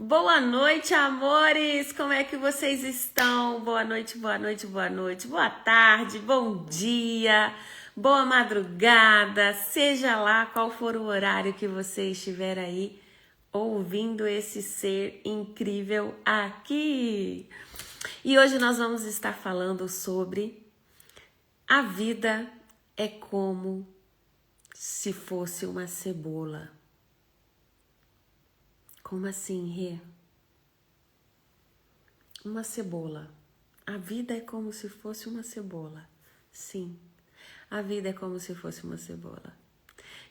Boa noite, amores! Como é que vocês estão? Boa noite, boa noite, boa noite, boa tarde, bom dia, boa madrugada, seja lá qual for o horário que você estiver aí ouvindo esse ser incrível aqui. E hoje nós vamos estar falando sobre a vida é como se fosse uma cebola. Como assim, Rê? Uma cebola. A vida é como se fosse uma cebola. Sim, a vida é como se fosse uma cebola.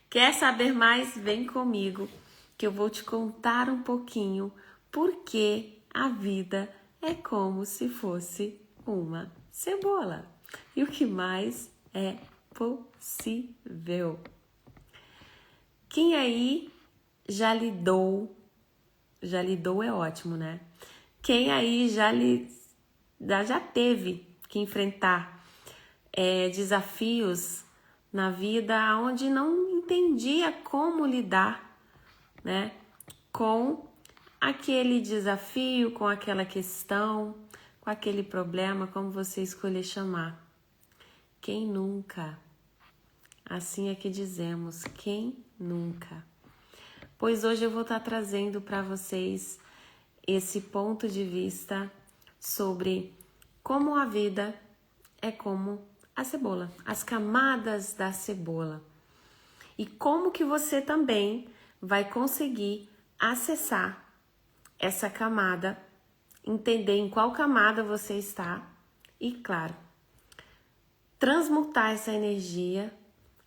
Quer saber mais? Vem comigo que eu vou te contar um pouquinho porque a vida é como se fosse uma cebola. E o que mais é possível? Quem aí já lidou é ótimo, né? Quem aí já teve que enfrentar desafios na vida onde não entendia como lidar, né? Com aquele desafio, com aquela questão, com aquele problema, como você escolher chamar. Quem nunca? Assim é que dizemos, quem nunca? Pois hoje eu vou estar trazendo para vocês esse ponto de vista sobre como a vida é como a cebola, as camadas da cebola. E como que você também vai conseguir acessar essa camada, entender em qual camada você está e, claro, transmutar essa energia,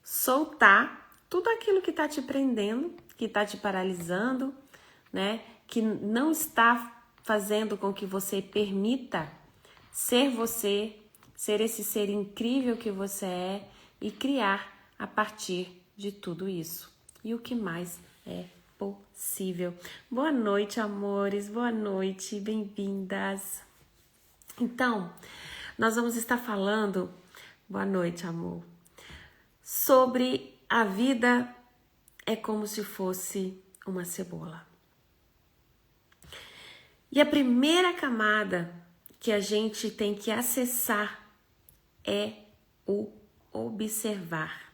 soltar tudo aquilo que está te prendendo, que está te paralisando, né? Que não está fazendo com que você permita ser você, ser esse ser incrível que você é e criar a partir de tudo isso. E o que mais é possível. Boa noite, amores. Boa noite, bem-vindas. Então, nós vamos estar falando, boa noite, amor, sobre a vida é como se fosse uma cebola. E a primeira camada que a gente tem que acessar é o observar,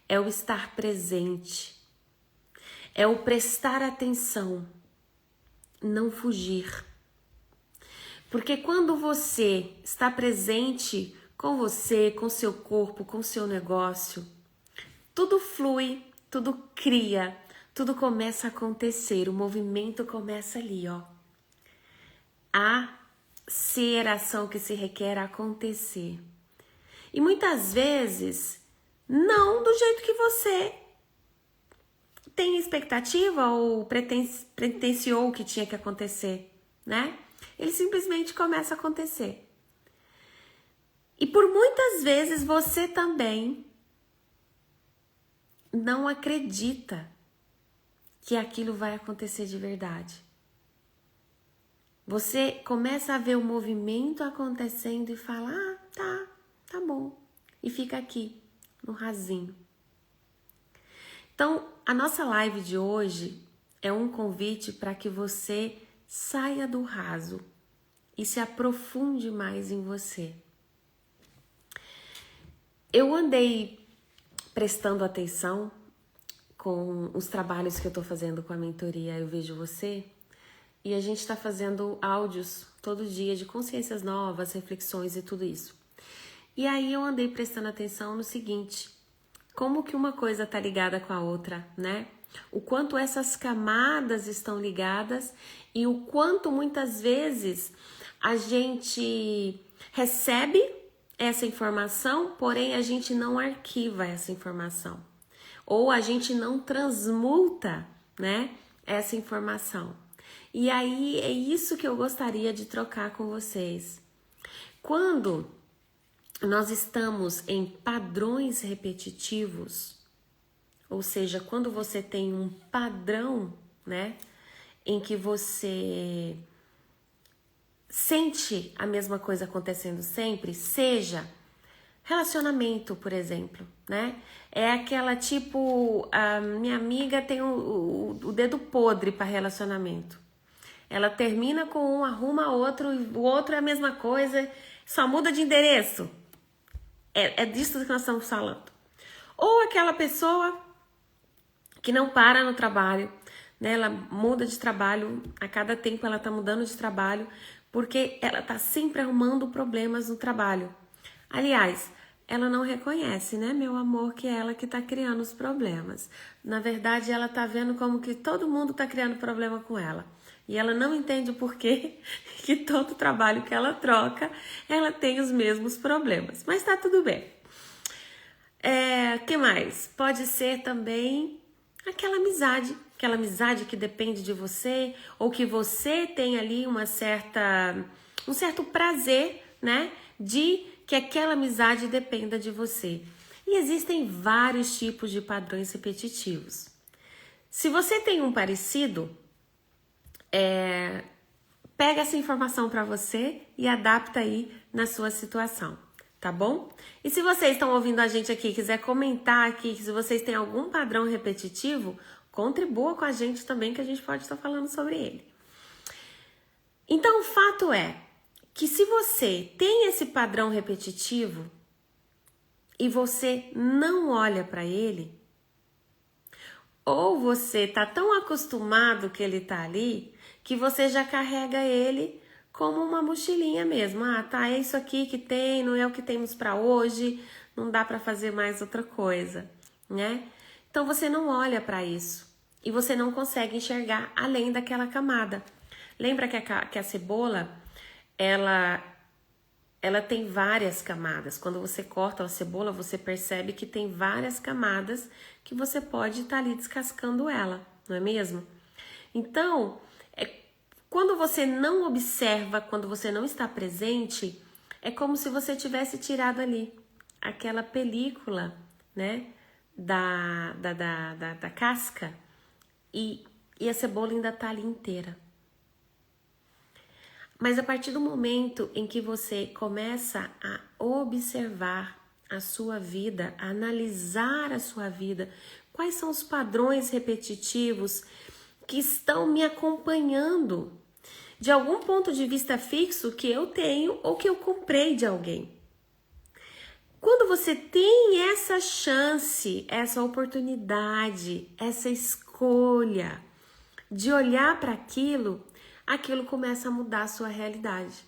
é o estar presente, é o prestar atenção, não fugir. Porque quando você está presente com você, com seu corpo, com seu negócio, tudo flui, tudo cria, tudo começa a acontecer, o movimento começa ali, ó. A ser a ação que se requer acontecer. E muitas vezes, não do jeito que você tem expectativa ou pretenciou que tinha que acontecer, né? Ele simplesmente começa a acontecer. E por muitas vezes você também não acredita que aquilo vai acontecer de verdade. Você começa a ver o movimento acontecendo e fala, tá bom. E fica aqui, no rasinho. Então, a nossa live de hoje é um convite para que você saia do raso e se aprofunde mais em você. Eu andei prestando atenção com os trabalhos que eu estou fazendo com a mentoria Eu Vejo Você, e a gente está fazendo áudios todo dia de consciências novas, reflexões e tudo isso. E aí eu andei prestando atenção no seguinte, como que uma coisa está ligada com a outra, né? O quanto essas camadas estão ligadas e o quanto muitas vezes a gente recebe essa informação, porém a gente não arquiva essa informação. Ou a gente não transmuta, né, essa informação. E aí é isso que eu gostaria de trocar com vocês. Quando nós estamos em padrões repetitivos, ou seja, quando você tem um padrão, né, em que você sente a mesma coisa acontecendo sempre, seja relacionamento, por exemplo, né? É aquela tipo, a minha amiga tem o dedo podre para relacionamento. Ela termina com um, arruma outro, o outro é a mesma coisa, só muda de endereço. É disso que nós estamos falando. Ou aquela pessoa que não para no trabalho, né? Ela muda de trabalho, a cada tempo ela tá mudando de trabalho, porque ela tá sempre arrumando problemas no trabalho. Aliás, ela não reconhece, né, meu amor, que é ela que tá criando os problemas. Na verdade, ela tá vendo como que todo mundo tá criando problema com ela. E ela não entende o porquê que todo trabalho que ela troca, ela tem os mesmos problemas. Mas tá tudo bem. Que mais? Pode ser também aquela amizade que depende de você, ou que você tem ali um certo prazer, né, de que aquela amizade dependa de você. E existem vários tipos de padrões repetitivos. Se você tem um parecido, pega essa informação para você e adapta aí na sua situação, tá bom? E se vocês estão ouvindo a gente aqui, quiser comentar aqui, se vocês têm algum padrão repetitivo, contribua com a gente também, que a gente pode estar falando sobre ele. Então, o fato é que se você tem esse padrão repetitivo e você não olha para ele, ou você tá tão acostumado que ele tá ali, que você já carrega ele como uma mochilinha mesmo. Ah, tá, é isso aqui que tem, não é o que temos para hoje, não dá para fazer mais outra coisa, né? Então você não olha para isso e você não consegue enxergar além daquela camada. Lembra que a cebola, ela tem várias camadas. Quando você corta a cebola, você percebe que tem várias camadas que você pode estar ali descascando ela, não é mesmo? Então, quando você não observa, quando você não está presente, é como se você tivesse tirado ali aquela película, né, da casca e a cebola ainda está ali inteira. Mas a partir do momento em que você começa a observar a sua vida, a analisar a sua vida, quais são os padrões repetitivos que estão me acompanhando de algum ponto de vista fixo que eu tenho ou que eu comprei de alguém. Quando você tem essa chance, essa oportunidade, essa escolha de olhar para aquilo começa a mudar a sua realidade.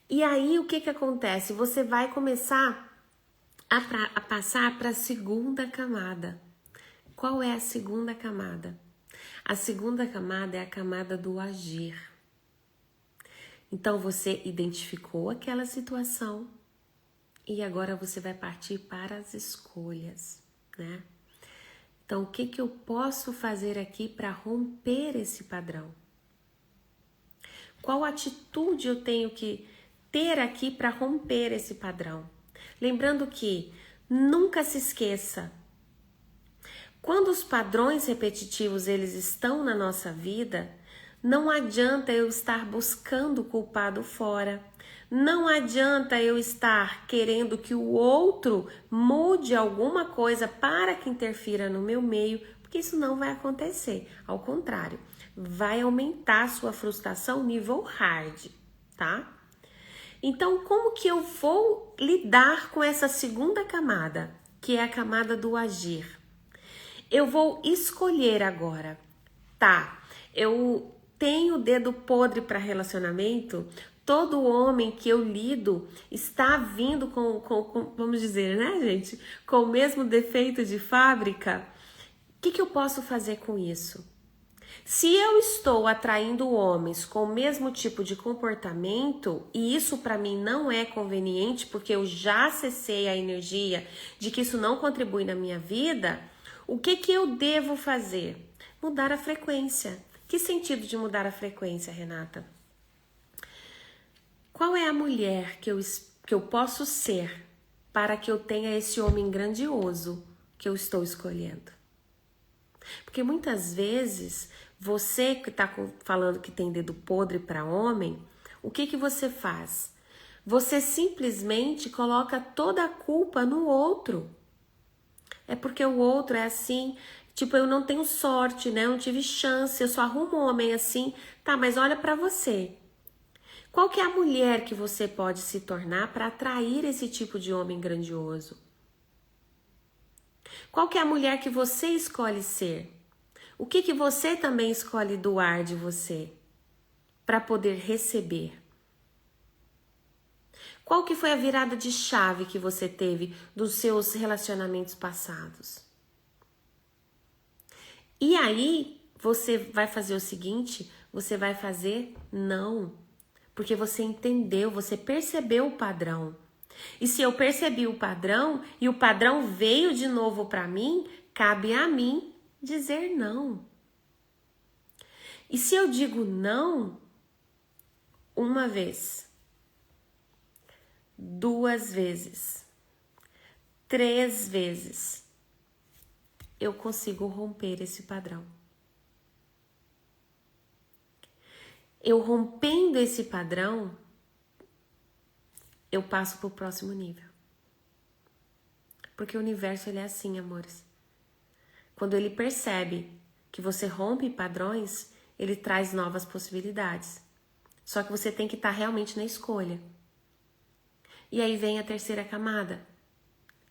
E aí o que acontece? Você vai começar a passar para a segunda camada. Qual é a segunda camada? A segunda camada é a camada do agir. Então você identificou aquela situação e agora você vai partir para as escolhas, né? Então, o que eu posso fazer aqui para romper esse padrão? Qual atitude eu tenho que ter aqui para romper esse padrão? Lembrando que nunca se esqueça, quando os padrões repetitivos eles estão na nossa vida, não adianta eu estar buscando o culpado fora. Não adianta eu estar querendo que o outro mude alguma coisa para que interfira no meu meio, porque isso não vai acontecer. Ao contrário, vai aumentar a sua frustração nível hard, tá? Então, como que eu vou lidar com essa segunda camada, que é a camada do agir? Eu vou escolher agora, tá? Eu tenho dedo podre para relacionamento. Todo homem que eu lido está vindo com, vamos dizer, né, gente? Com o mesmo defeito de fábrica. O que eu posso fazer com isso? Se eu estou atraindo homens com o mesmo tipo de comportamento, e isso para mim não é conveniente, porque eu já acessei a energia de que isso não contribui na minha vida, o que eu devo fazer? Mudar a frequência. Que sentido de mudar a frequência, Renata? Qual é a mulher que eu posso ser para que eu tenha esse homem grandioso que eu estou escolhendo? Porque muitas vezes, você que está falando que tem dedo podre para homem, o que você faz? Você simplesmente coloca toda a culpa no outro. É porque o outro é assim, Tipo, eu não tenho sorte, né? Eu não tive chance, eu só arrumo um homem assim. Tá, mas olha pra você. Qual que é a mulher que você pode se tornar para atrair esse tipo de homem grandioso? Qual que é a mulher que você escolhe ser? O que que você também escolhe doar de você para poder receber? Qual que foi a virada de chave que você teve dos seus relacionamentos passados? E aí, você vai fazer o seguinte, você vai fazer não. Porque você entendeu, você percebeu o padrão. E se eu percebi o padrão e o padrão veio de novo para mim, cabe a mim dizer não. E se eu digo não uma vez, 2 vezes, 3 vezes, eu consigo romper esse padrão. Eu rompendo esse padrão, eu passo para o próximo nível. Porque o universo ele é assim, amores. Quando ele percebe que você rompe padrões, ele traz novas possibilidades. Só que você tem que estar realmente na escolha. E aí vem a terceira camada.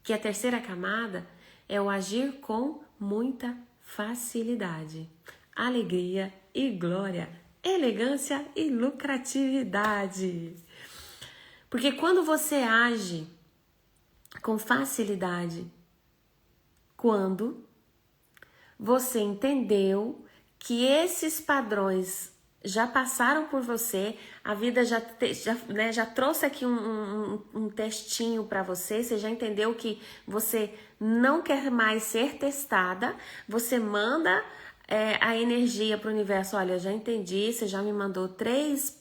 Que a terceira camada é o agir com muita facilidade. Alegria e glória. Elegância e lucratividade. Porque quando você age com facilidade, quando você entendeu que esses padrões já passaram por você, a vida já trouxe aqui um testinho para você, você já entendeu que você não quer mais ser testada, você manda a energia para o universo, olha, eu já entendi, você já me mandou 3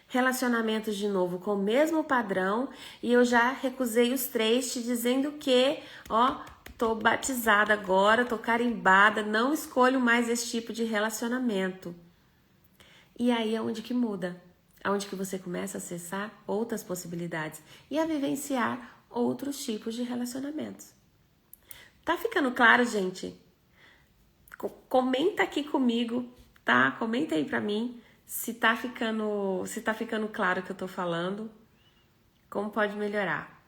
relacionamentos de novo com o mesmo padrão e eu já recusei os 3 te dizendo que, ó, tô batizada agora, tô carimbada, não escolho mais esse tipo de relacionamento. E aí é onde que muda, onde que você começa a acessar outras possibilidades e a vivenciar outros tipos de relacionamentos. Tá ficando claro, gente? Comenta aqui comigo, tá? Comenta aí pra mim se tá ficando claro o que eu tô falando, como pode melhorar.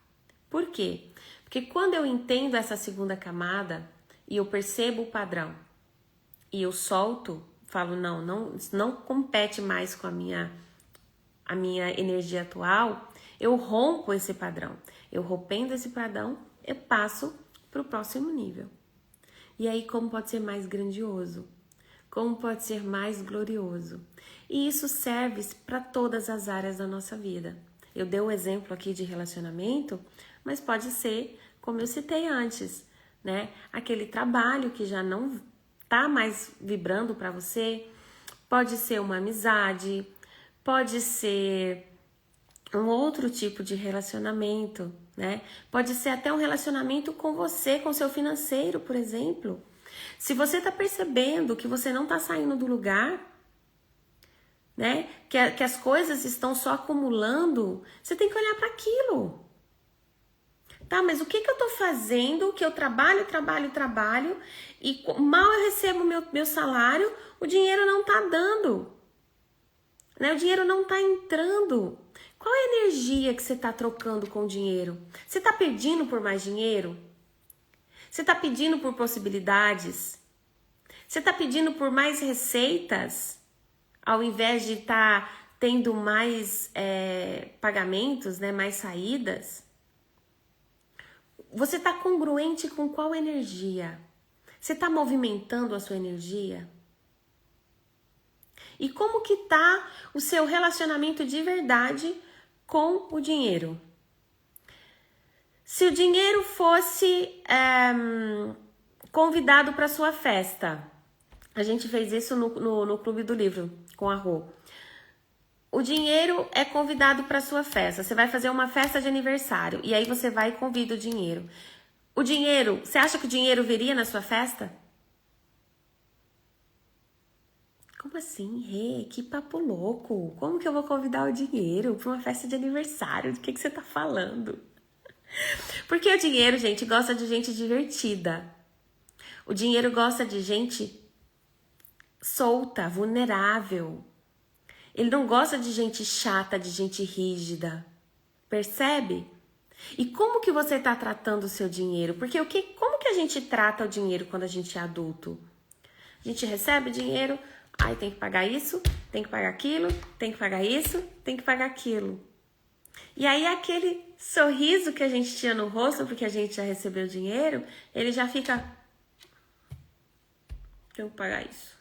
Por quê? Porque quando eu entendo essa segunda camada e eu percebo o padrão e eu solto, falo não compete mais com a minha energia atual, eu rompo esse padrão. Eu rompendo esse padrão, eu passo para o próximo nível. E aí como pode ser mais grandioso? Como pode ser mais glorioso? E isso serve para todas as áreas da nossa vida. Eu dei o exemplo aqui de relacionamento, mas pode ser, como eu citei antes, né? Aquele trabalho que já não tá mais vibrando para você, pode ser uma amizade, pode ser um outro tipo de relacionamento, né? Pode ser até um relacionamento com você, com seu financeiro, por exemplo. Se você tá percebendo que você não tá saindo do lugar, né? Que as coisas estão só acumulando, você tem que olhar para aquilo. Tá, mas o que eu tô fazendo? Que eu trabalho e mal eu recebo meu salário, o dinheiro não tá dando, né? O dinheiro não tá entrando. Qual é a energia que você tá trocando com o dinheiro? Você tá pedindo por mais dinheiro? Você tá pedindo por possibilidades? Você tá pedindo por mais receitas? Ao invés de estar tendo mais pagamentos, né? Mais saídas? Você está congruente com qual energia? Você está movimentando a sua energia? E como que tá o seu relacionamento de verdade com o dinheiro? Se o dinheiro fosse convidado para sua festa, a gente fez isso no Clube do Livro com a Rô. O dinheiro é convidado para sua festa. Você vai fazer uma festa de aniversário e aí você vai e convida o dinheiro. O dinheiro, você acha que o dinheiro viria na sua festa? Como assim, Rê? Que papo louco. Como que eu vou convidar o dinheiro para uma festa de aniversário? Do que você tá falando? Porque o dinheiro, gente, gosta de gente divertida. O dinheiro gosta de gente solta, vulnerável. Ele não gosta de gente chata, de gente rígida. Percebe? E como que você está tratando o seu dinheiro? Porque como que a gente trata o dinheiro quando a gente é adulto? A gente recebe dinheiro, aí tem que pagar isso, tem que pagar aquilo, tem que pagar isso, tem que pagar aquilo. E aí aquele sorriso que a gente tinha no rosto, porque a gente já recebeu dinheiro, ele já fica... Tenho que pagar isso.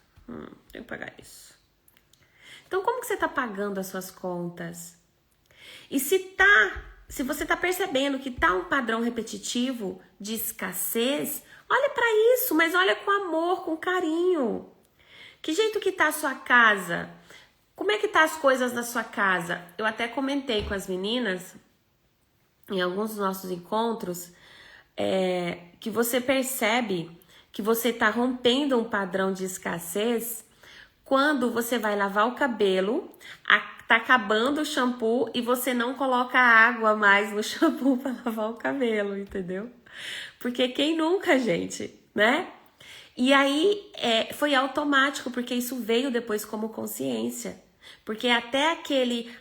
Tenho que pagar isso. Então, como que você está pagando as suas contas? E se você está percebendo que tá um padrão repetitivo de escassez, olha para isso, mas olha com amor, com carinho. Que jeito que tá a sua casa? Como é que tá as coisas na sua casa? Eu até comentei com as meninas, em alguns dos nossos encontros, que você percebe que você tá rompendo um padrão de escassez quando você vai lavar o cabelo, tá acabando o shampoo e você não coloca água mais no shampoo para lavar o cabelo, entendeu? Porque quem nunca, gente, né? E aí foi automático, porque isso veio depois como consciência. Porque até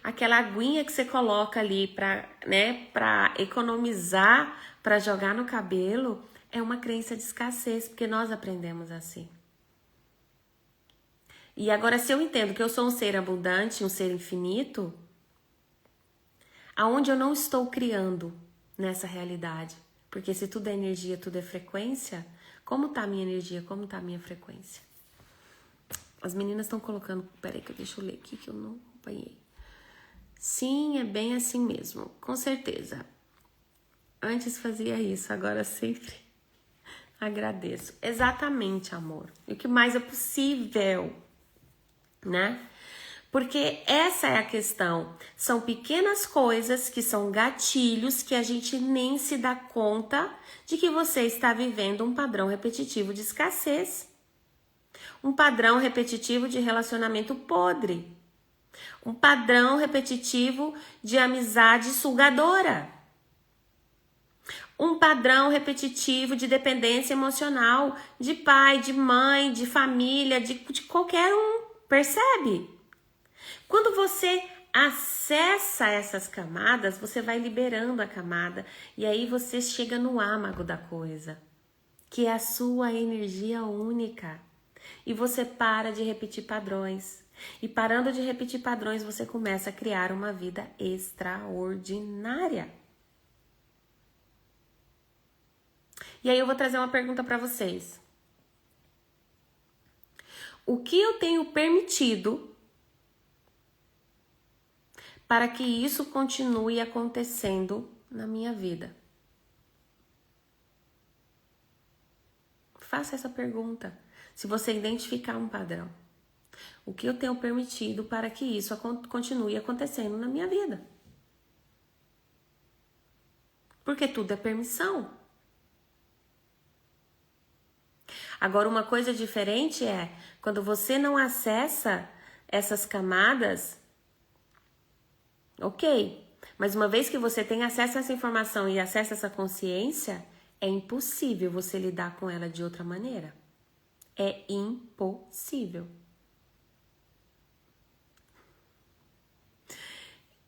aquela aguinha que você coloca ali para economizar, para jogar no cabelo, é uma crença de escassez, porque nós aprendemos assim. E agora, se eu entendo que eu sou um ser abundante, um ser infinito, aonde eu não estou criando nessa realidade? Porque se tudo é energia, tudo é frequência, como tá a minha energia, como tá a minha frequência? As meninas estão colocando... Peraí que deixa eu ler aqui que eu não acompanhei. Sim, é bem assim mesmo, com certeza. Antes fazia isso, agora sempre agradeço. Exatamente, amor. E o que mais é possível, né? Porque essa é a questão. São pequenas coisas que são gatilhos que a gente nem se dá conta de que você está vivendo um padrão repetitivo de escassez. Um padrão repetitivo de relacionamento podre. Um padrão repetitivo de amizade sugadora. Um padrão repetitivo de dependência emocional de pai, de mãe, de família, de qualquer um. Percebe? Quando você acessa essas camadas, você vai liberando a camada e aí você chega no âmago da coisa, que é a sua energia única. E você para de repetir padrões. E parando de repetir padrões, você começa a criar uma vida extraordinária. E aí eu vou trazer uma pergunta para vocês. O que eu tenho permitido para que isso continue acontecendo na minha vida? Faça essa pergunta. Se você identificar um padrão, o que eu tenho permitido para que isso continue acontecendo na minha vida? Porque tudo é permissão. Agora, uma coisa diferente é quando você não acessa essas camadas, ok. Mas uma vez que você tem acesso a essa informação e acesso a essa consciência, é impossível você lidar com ela de outra maneira. É impossível.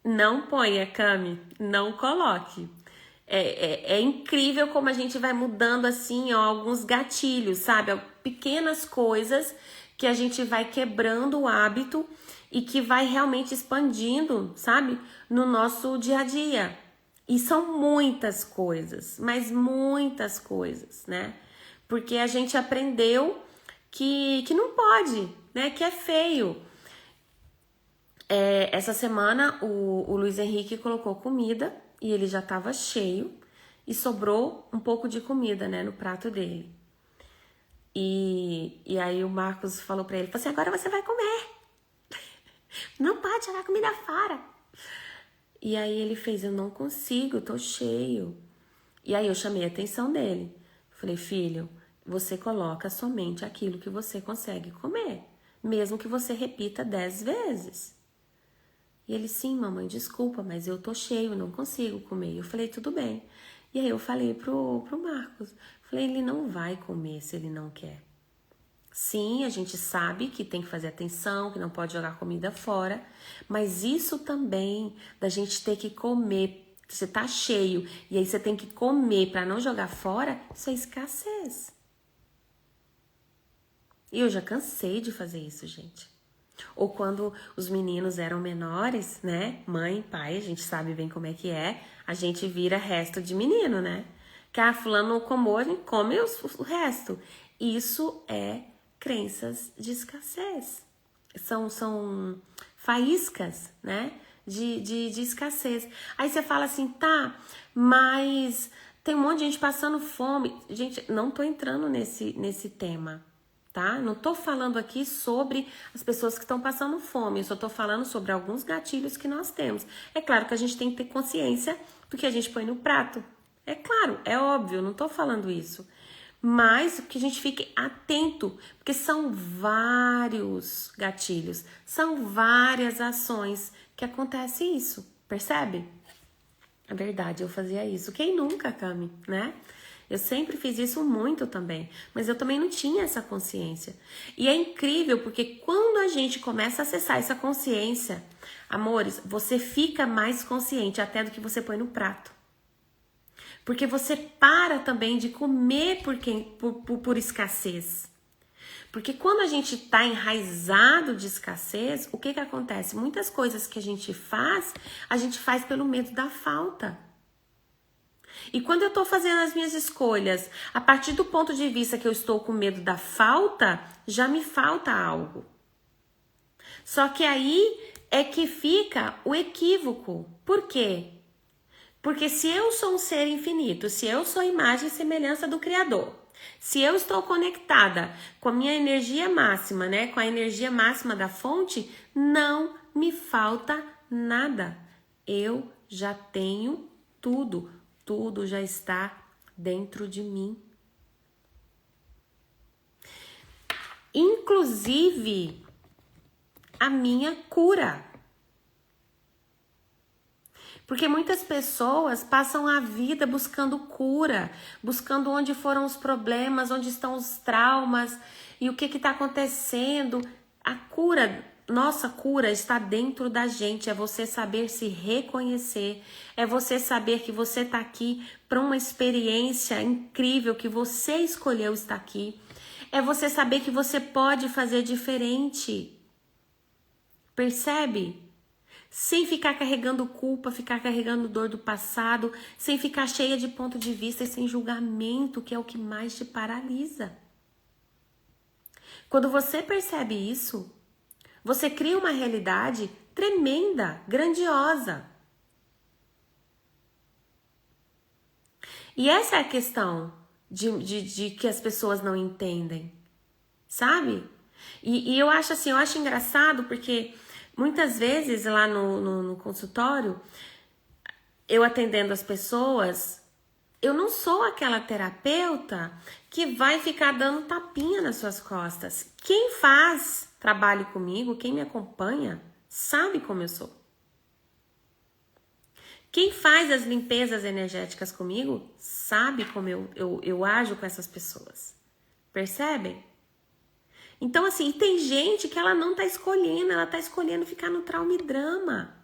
Não ponha, Cami, não coloque. É incrível como a gente vai mudando assim, ó, alguns gatilhos, sabe? Pequenas coisas que a gente vai quebrando o hábito e que vai realmente expandindo, sabe? No nosso dia a dia. E são muitas coisas, mas muitas coisas, né? Porque a gente aprendeu que não pode, né? Que é feio. Essa semana o Luiz Henrique colocou comida e ele já estava cheio e sobrou um pouco de comida, né, no prato dele. E aí o Marcos falou pra ele, falou assim, agora você vai comer. Não pode jogar comida fora. E aí ele fez, eu não consigo, eu tô cheio. E aí eu chamei a atenção dele. Falei, filho, você coloca somente aquilo que você consegue comer, mesmo que você repita 10 vezes. E ele, sim, mamãe, desculpa, mas eu tô cheio, não consigo comer. Eu falei, tudo bem. E aí eu falei pro Marcos, falei, ele não vai comer se ele não quer. Sim, a gente sabe que tem que fazer atenção, que não pode jogar comida fora, mas isso também da gente ter que comer, você tá cheio e aí você tem que comer para não jogar fora, isso é escassez. E eu já cansei de fazer isso, gente. Ou quando os meninos eram menores, né? Mãe, pai, a gente sabe bem como é que é. A gente vira resto de menino, né? Que fulano não comeu, a gente come o resto. Isso é crenças de escassez. São faíscas, né? De escassez. Aí você fala assim, tá, mas tem um monte de gente passando fome. Gente, não tô entrando nesse tema. Tá? Não tô falando aqui sobre as pessoas que estão passando fome, eu só tô falando sobre alguns gatilhos que nós temos. É claro que a gente tem que ter consciência do que a gente põe no prato. É claro, é óbvio, não tô falando isso. Mas que a gente fique atento, porque são vários gatilhos, são várias ações que acontece isso, percebe? É verdade, eu fazia isso. Quem nunca, Cami, né? Eu sempre fiz isso muito também, mas eu também não tinha essa consciência. E é incrível porque quando a gente começa a acessar essa consciência, amores, você fica mais consciente até do que você põe no prato. Porque você para também de comer por escassez. Porque quando a gente está enraizado de escassez, o que acontece? Muitas coisas que a gente faz pelo medo da falta. E quando eu estou fazendo as minhas escolhas, a partir do ponto de vista que eu estou com medo da falta, já me falta algo. Só que aí é que fica o equívoco. Por quê? Porque se eu sou um ser infinito, se eu sou imagem e semelhança do Criador, se eu estou conectada com a minha energia máxima, né, com a energia máxima da fonte, não me falta nada. Eu já tenho tudo. Tudo já está dentro de mim. Inclusive a minha cura. Porque muitas pessoas passam a vida buscando cura, buscando onde foram os problemas, onde estão os traumas e o que está acontecendo. A cura, nossa cura está dentro da gente, é você saber se reconhecer, é você saber que você está aqui para uma experiência incrível, que você escolheu estar aqui, é você saber que você pode fazer diferente, percebe? Sem ficar carregando culpa, ficar carregando dor do passado, sem ficar cheia de ponto de vista e sem julgamento, que é o que mais te paralisa. Quando você percebe isso, você cria uma realidade tremenda, grandiosa. E essa é a questão de que as pessoas não entendem, sabe? E eu acho assim, eu acho engraçado porque muitas vezes lá no consultório, eu atendendo as pessoas, eu não sou aquela terapeuta que vai ficar dando tapinha nas suas costas. Quem faz trabalho comigo, quem me acompanha, sabe como eu sou. Quem faz as limpezas energéticas comigo, sabe como eu ajo com essas pessoas. Percebem? Então, assim, tem gente que ela não tá escolhendo, ela tá escolhendo ficar no trauma e drama.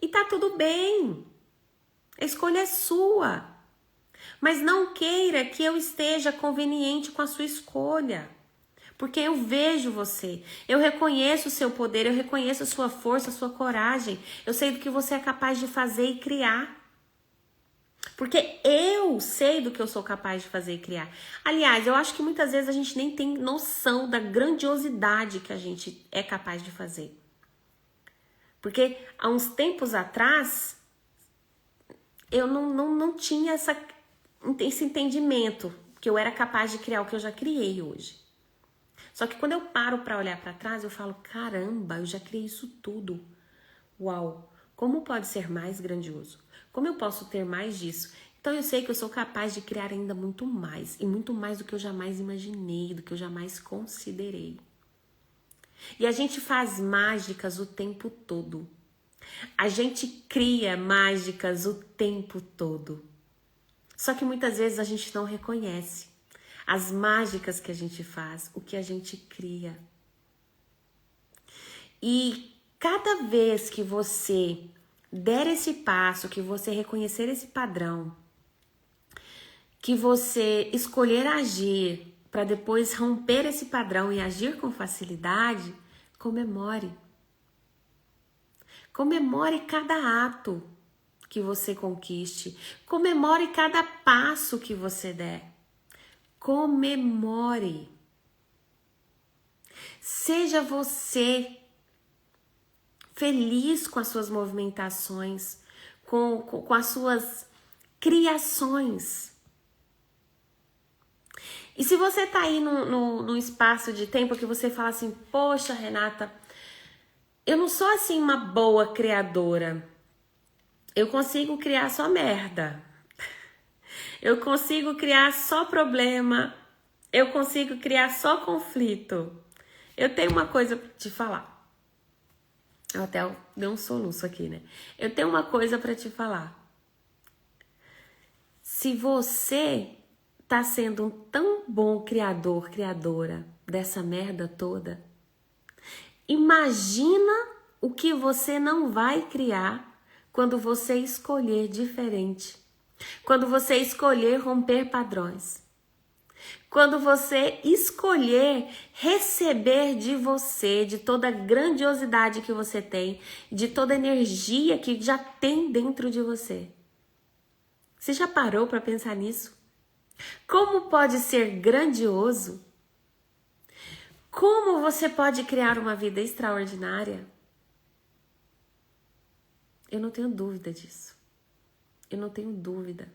E tá tudo bem. A escolha é sua. Mas não queira que eu esteja conveniente com a sua escolha. Porque eu vejo você, eu reconheço o seu poder, eu reconheço a sua força, a sua coragem. Eu sei do que você é capaz de fazer e criar. Porque eu sei do que eu sou capaz de fazer e criar. Aliás, eu acho que muitas vezes a gente nem tem noção da grandiosidade que a gente é capaz de fazer. Porque há uns tempos atrás, eu não tinha esse entendimento que eu era capaz de criar o que eu já criei hoje. Só que quando eu paro para olhar para trás, eu falo, caramba, eu já criei isso tudo. Uau, como pode ser mais grandioso? Como eu posso ter mais disso? Então eu sei que eu sou capaz de criar ainda muito mais. E muito mais do que eu jamais imaginei, do que eu jamais considerei. E a gente faz mágicas o tempo todo. A gente cria mágicas o tempo todo. Só que muitas vezes a gente não reconhece as mágicas que a gente faz, o que a gente cria. E cada vez que você der esse passo, que você reconhecer esse padrão, que você escolher agir para depois romper esse padrão e agir com facilidade, comemore. Comemore cada ato que você conquiste. Comemore cada passo que você der. Comemore. Seja você feliz com as suas movimentações, com as suas criações. E se você tá aí num espaço de tempo que você fala assim, poxa, Renata, eu não sou assim uma boa criadora. Eu consigo criar só merda. Eu consigo criar só problema. Eu consigo criar só conflito. Eu tenho uma coisa pra te falar. Eu até dei um soluço aqui, né? Eu tenho uma coisa pra te falar. Se você tá sendo um tão bom criador, criadora dessa merda toda, imagina o que você não vai criar quando você escolher diferente, quando você escolher romper padrões, quando você escolher receber de você, de toda a grandiosidade que você tem, de toda a energia que já tem dentro de você. Você já parou para pensar nisso? Como pode ser grandioso? Como você pode criar uma vida extraordinária? Eu não tenho dúvida disso. Eu não tenho dúvida.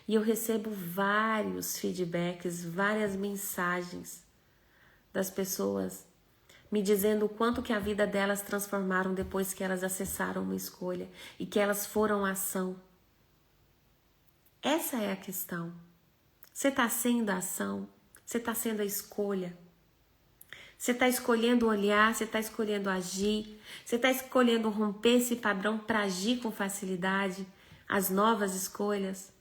E eu recebo vários feedbacks, várias mensagens das pessoas me dizendo o quanto que a vida delas transformaram depois que elas acessaram uma escolha e que elas foram à ação. Essa é a questão. Você está sendo a ação, você está sendo a escolha. Você está escolhendo olhar, você está escolhendo agir, você está escolhendo romper esse padrão para agir com facilidade, as novas escolhas,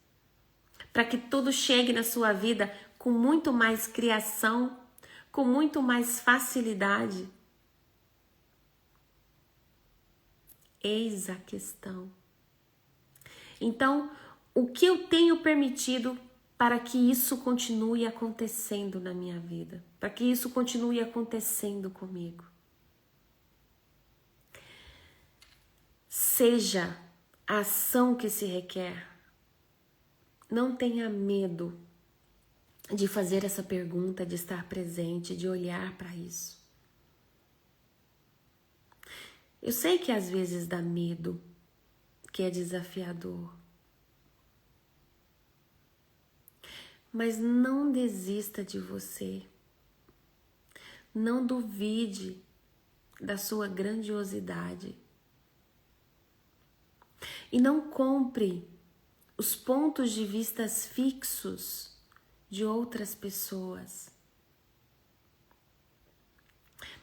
para que tudo chegue na sua vida com muito mais criação, com muito mais facilidade. Eis a questão. Então, o que eu tenho permitido para que isso continue acontecendo na minha vida, para que isso continue acontecendo comigo? Seja a ação que se requer. Não tenha medo de fazer essa pergunta, de estar presente, de olhar para isso. Eu sei que às vezes dá medo, que é desafiador. Mas não desista de você. Não duvide da sua grandiosidade. E não compre os pontos de vista fixos de outras pessoas.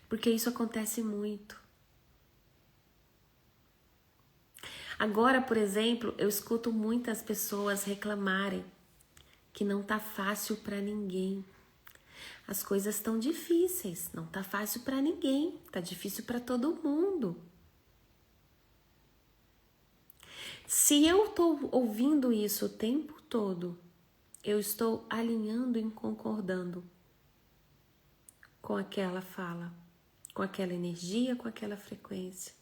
Porque isso acontece muito. Agora, por exemplo, eu escuto muitas pessoas reclamarem que não tá fácil para ninguém. As coisas estão difíceis, não tá fácil para ninguém, tá difícil para todo mundo. Se eu tô ouvindo isso o tempo todo, eu estou alinhando e concordando com aquela fala, com aquela energia, com aquela frequência.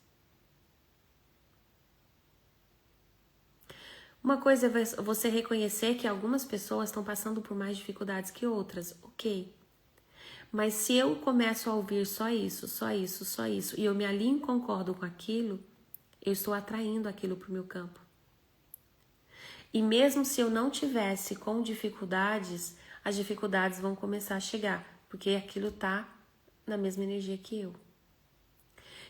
Uma coisa é você reconhecer que algumas pessoas estão passando por mais dificuldades que outras, ok. Mas se eu começo a ouvir só isso, e eu me alinho e concordo com aquilo, eu estou atraindo aquilo para o meu campo. E mesmo se eu não tivesse com dificuldades, as dificuldades vão começar a chegar, porque aquilo está na mesma energia que eu.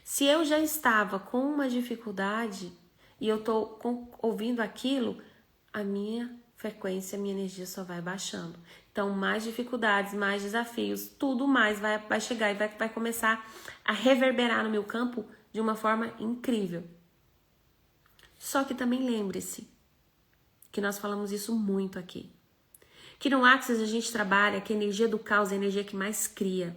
Se eu já estava com uma dificuldade e eu estou ouvindo aquilo, a minha frequência, a minha energia só vai baixando. Então, mais dificuldades, mais desafios, tudo mais vai chegar e vai começar a reverberar no meu campo de uma forma incrível. Só que também lembre-se, que nós falamos isso muito aqui. Que no Axis a gente trabalha que a energia do caos é a energia que mais cria.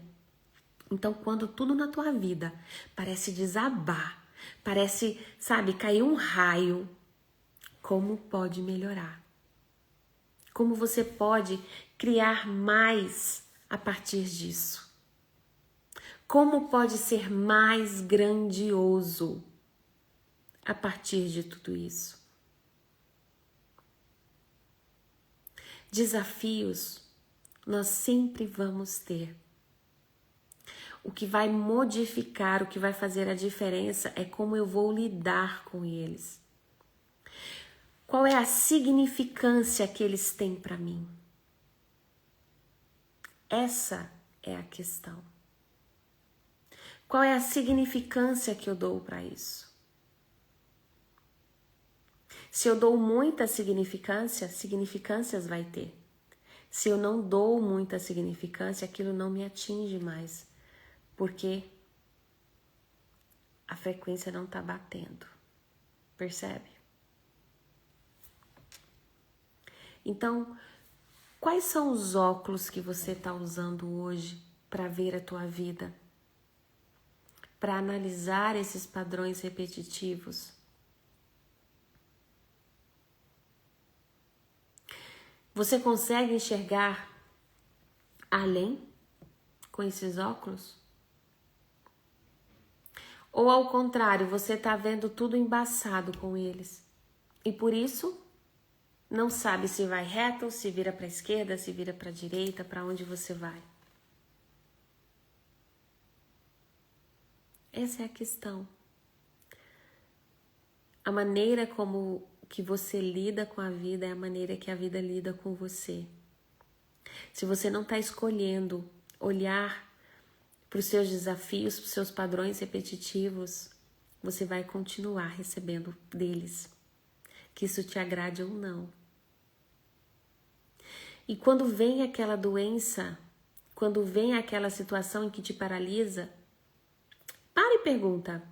Então, quando tudo na tua vida parece desabar, parece, sabe, cair um raio, como pode melhorar? Como você pode criar mais a partir disso? Como pode ser mais grandioso a partir de tudo isso? Desafios nós sempre vamos ter. O que vai modificar, o que vai fazer a diferença é como eu vou lidar com eles. Qual é a significância que eles têm para mim? Essa é a questão. Qual é a significância que eu dou para isso? Se eu dou muita significância, significâncias vai ter. Se eu não dou muita significância, aquilo não me atinge mais, porque a frequência não está batendo. Percebe? Então, quais são os óculos que você está usando hoje para ver a tua vida? Para analisar esses padrões repetitivos? Você consegue enxergar além com esses óculos? Ou ao contrário, você está vendo tudo embaçado com eles e por isso não sabe se vai reto, se vira para a esquerda, se vira para a direita, para onde você vai? Essa é a questão. A maneira como que você lida com a vida é a maneira que a vida lida com você. Se você não está escolhendo olhar para os seus desafios, para os seus padrões repetitivos, você vai continuar recebendo deles, que isso te agrade ou não. E quando vem aquela doença, quando vem aquela situação em que te paralisa, para e pergunta: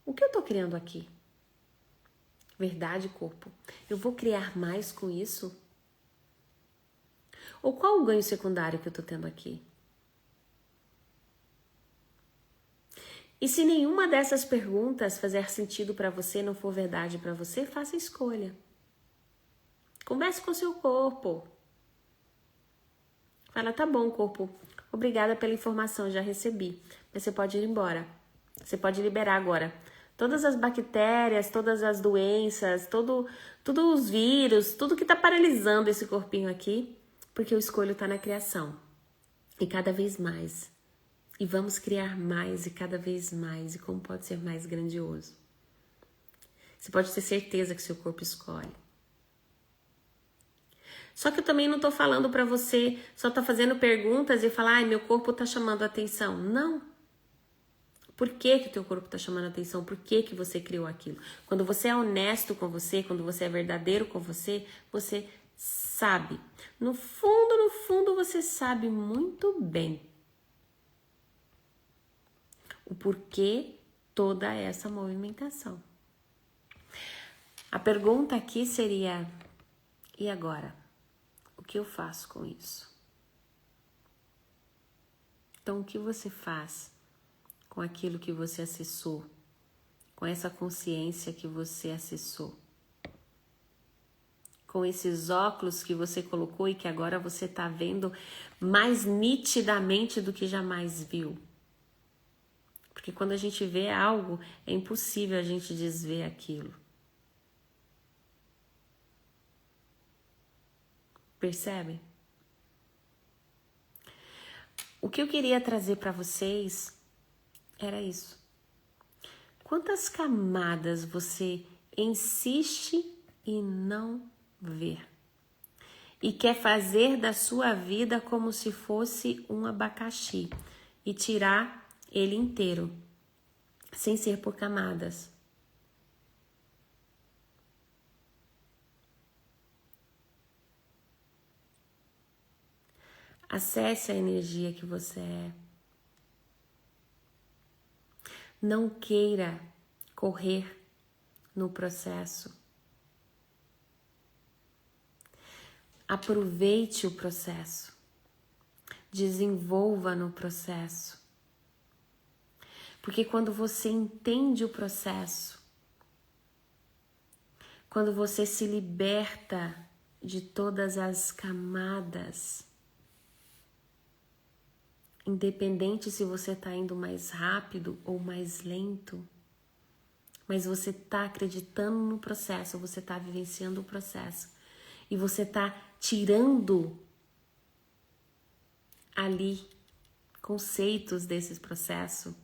o que eu estou criando aqui? Verdade, corpo? Eu vou criar mais com isso? Ou qual o ganho secundário que eu estou tendo aqui? E se nenhuma dessas perguntas fazer sentido para você, não for verdade para você, faça a escolha. Converse com o seu corpo. Fala: tá bom, corpo, obrigada pela informação, já recebi. Mas você pode ir embora. Você pode liberar agora todas as bactérias, todas as doenças, todos os vírus, tudo que está paralisando esse corpinho aqui, porque o escolho está na criação. E cada vez mais. E vamos criar mais e cada vez mais. E como pode ser mais grandioso? Você pode ter certeza que seu corpo escolhe. Só que eu também não tô falando pra você só tá fazendo perguntas e falar: ai, meu corpo tá chamando a atenção. Não. Por que que o teu corpo tá chamando a atenção? Por que que você criou aquilo? Quando você é honesto com você, quando você é verdadeiro com você, você sabe. No fundo, você sabe muito bem o porquê toda essa movimentação. A pergunta aqui seria: e agora? O que eu faço com isso? Então, o que você faz com aquilo que você acessou? Com essa consciência que você acessou? Com esses óculos que você colocou e que agora você está vendo mais nitidamente do que jamais viu? Porque quando a gente vê algo, é impossível a gente desver aquilo. Percebe? O que eu queria trazer para vocês era isso. Quantas camadas você insiste em não ver? E quer fazer da sua vida como se fosse um abacaxi e tirar ele inteiro, sem ser por camadas. Acesse a energia que você é. Não queira correr no processo. Aproveite o processo. Desenvolva no processo. Porque quando você entende o processo, quando você se liberta de todas as camadas, independente se você está indo mais rápido ou mais lento, mas você está acreditando no processo, você está vivenciando o processo e você está tirando ali conceitos desse processo,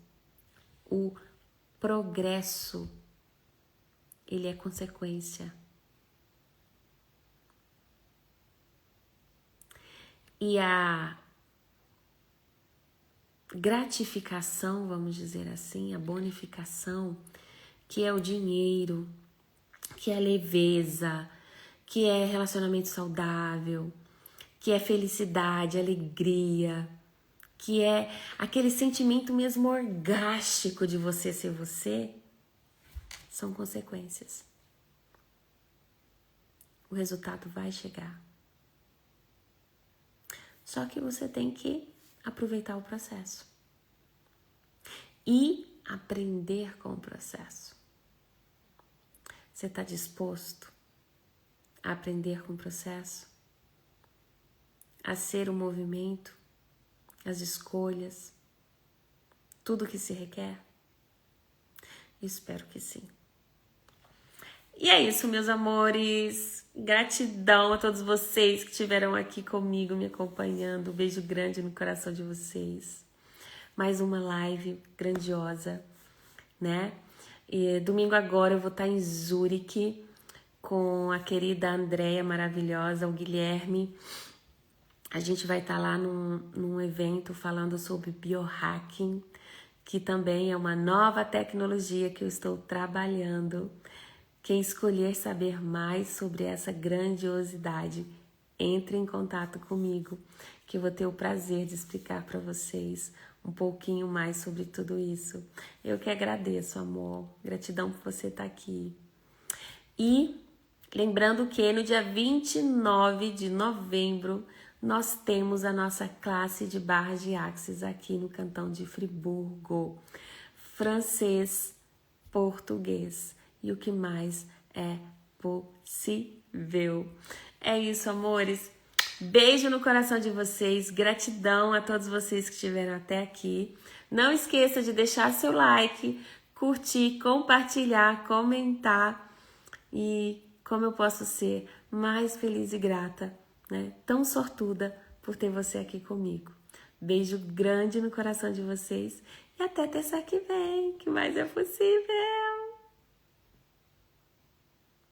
o progresso, ele é consequência. E a gratificação, vamos dizer assim, a bonificação, que é o dinheiro, que é a leveza, que é relacionamento saudável, que é felicidade, alegria, que é aquele sentimento mesmo orgástico de você ser você, são consequências. O resultado vai chegar. Só que você tem que aproveitar o processo e aprender com o processo. Você está disposto a aprender com o processo? A ser o movimento, as escolhas, tudo que se requer? Espero que sim. E é isso, meus amores. Gratidão a todos vocês que estiveram aqui comigo, me acompanhando. Um beijo grande no coração de vocês. Mais uma live grandiosa, né? E domingo agora eu vou estar em Zurique com a querida Andréia maravilhosa, o Guilherme. A gente vai estar lá num evento falando sobre biohacking, que também é uma nova tecnologia que eu estou trabalhando. Quem escolher saber mais sobre essa grandiosidade, entre em contato comigo, que eu vou ter o prazer de explicar para vocês um pouquinho mais sobre tudo isso. Eu que agradeço, amor. Gratidão por você estar aqui. E lembrando que no dia 29 de novembro, nós temos a nossa classe de barras de axis aqui no cantão de Friburgo. Francês, português e o que mais é possível. É isso, amores. Beijo no coração de vocês. Gratidão a todos vocês que estiveram até aqui. Não esqueça de deixar seu like, curtir, compartilhar, comentar. E como eu posso ser mais feliz e grata, né? Tão sortuda por ter você aqui comigo. Beijo grande no coração de vocês e até terça que vem, que mais é possível.